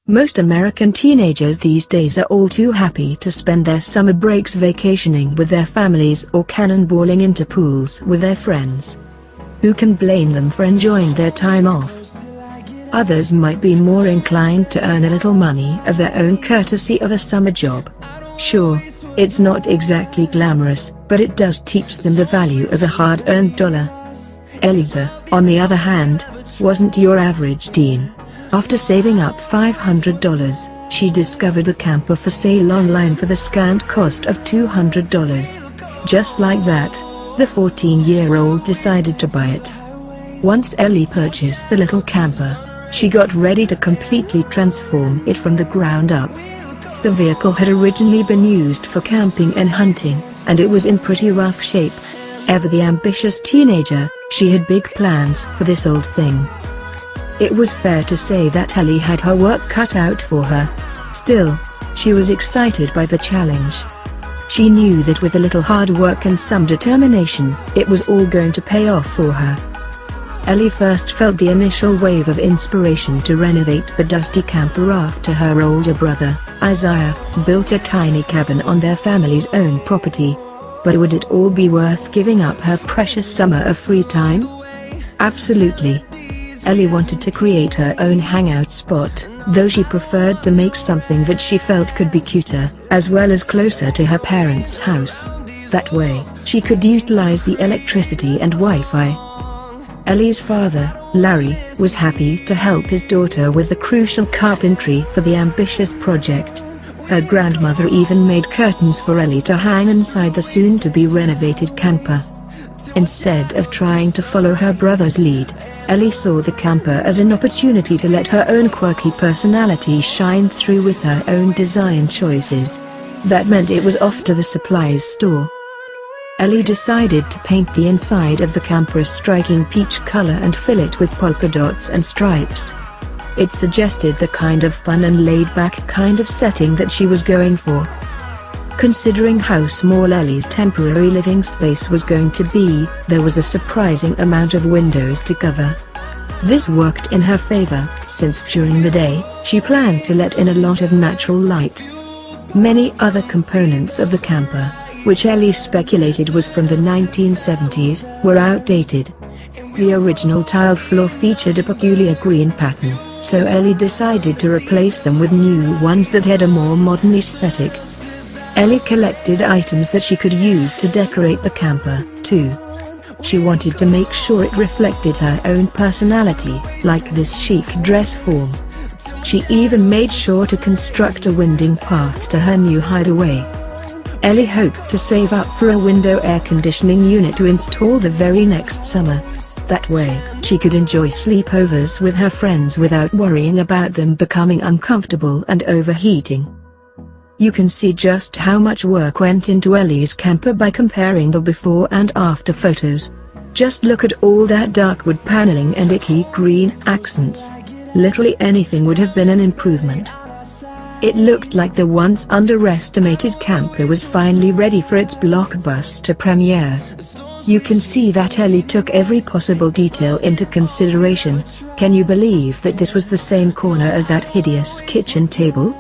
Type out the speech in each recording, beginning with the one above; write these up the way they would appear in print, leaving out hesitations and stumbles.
Most American teenagers these days are all too happy to spend their summer breaks vacationing with their families or cannonballing into pools with their friends. Who can blame them for enjoying their time off? Others might be more inclined to earn a little money of their own courtesy of a summer job. Sure, it's not exactly glamorous, but it does teach them the value of a hard-earned dollar. Elita, on the other hand, wasn't your average teen. After saving up $500, she discovered a camper for sale online for the scant cost of $200. Just like that, the 14-year-old decided to buy it. Once Ellie purchased the little camper, she got ready to completely transform it from the ground up. The vehicle had originally been used for camping and hunting, and it was in pretty rough shape. Ever the ambitious teenager, she had big plans for this old thing. It was fair to say that Ellie had her work cut out for her. Still, she was excited by the challenge. She knew that with a little hard work and some determination, it was all going to pay off for her. Ellie first felt the initial wave of inspiration to renovate the dusty camper after her older brother, Isaiah, built a tiny cabin on their family's own property. But would it all be worth giving up her precious summer of free time? Absolutely. Ellie wanted to create her own hangout spot, though she preferred to make something that she felt could be cuter, as well as closer to her parents' house. That way, she could utilize the electricity and Wi-Fi. Ellie's father, Larry, was happy to help his daughter with the crucial carpentry for the ambitious project. Her grandmother even made curtains for Ellie to hang inside the soon-to-be renovated camper. Instead of trying to follow her brother's lead, Ellie saw the camper as an opportunity to let her own quirky personality shine through with her own design choices. That meant it was off to the supplies store. Ellie decided to paint the inside of the camper a striking peach color and fill it with polka dots and stripes. It suggested the kind of fun and laid-back kind of setting that she was going for. Considering how small Ellie's temporary living space was going to be, there was a surprising amount of windows to cover. This worked in her favor, since during the day, she planned to let in a lot of natural light. Many other components of the camper, which Ellie speculated was from the 1970s, were outdated. The original tiled floor featured a peculiar green pattern, so Ellie decided to replace them with new ones that had a more modern aesthetic. Ellie collected items that she could use to decorate the camper, too. She wanted to make sure it reflected her own personality, like this chic dress form. She even made sure to construct a winding path to her new hideaway. Ellie hoped to save up for a window air conditioning unit to install the very next summer. That way, she could enjoy sleepovers with her friends without worrying about them becoming uncomfortable and overheating. You can see just how much work went into Ellie's camper by comparing the before and after photos. Just look at all that dark wood paneling and icky green accents. Literally anything would have been an improvement. It looked like the once underestimated camper was finally ready for its blockbuster premiere. You can see that Ellie took every possible detail into consideration. Can you believe that this was the same corner as that hideous kitchen table?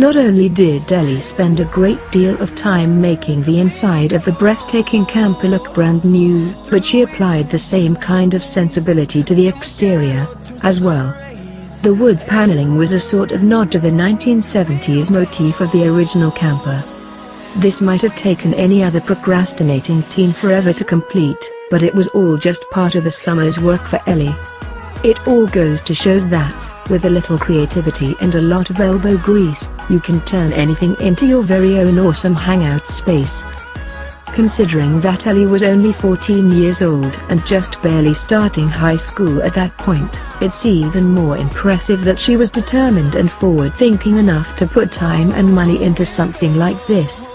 Not only did Ellie spend a great deal of time making the inside of the breathtaking camper look brand new, but she applied the same kind of sensibility to the exterior, as well. The wood paneling was a sort of nod to the 1970s motif of the original camper. This might have taken any other procrastinating teen forever to complete, but it was all just part of a summer's work for Ellie. It all goes to show that, with a little creativity and a lot of elbow grease, you can turn anything into your very own awesome hangout space. Considering that Ellie was only 14 years old and just barely starting high school at that point, it's even more impressive that she was determined and forward-thinking enough to put time and money into something like this.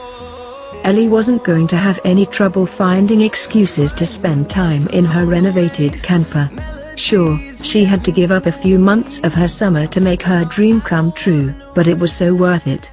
Ellie wasn't going to have any trouble finding excuses to spend time in her renovated camper. Sure, she had to give up a few months of her summer to make her dream come true, but it was so worth it.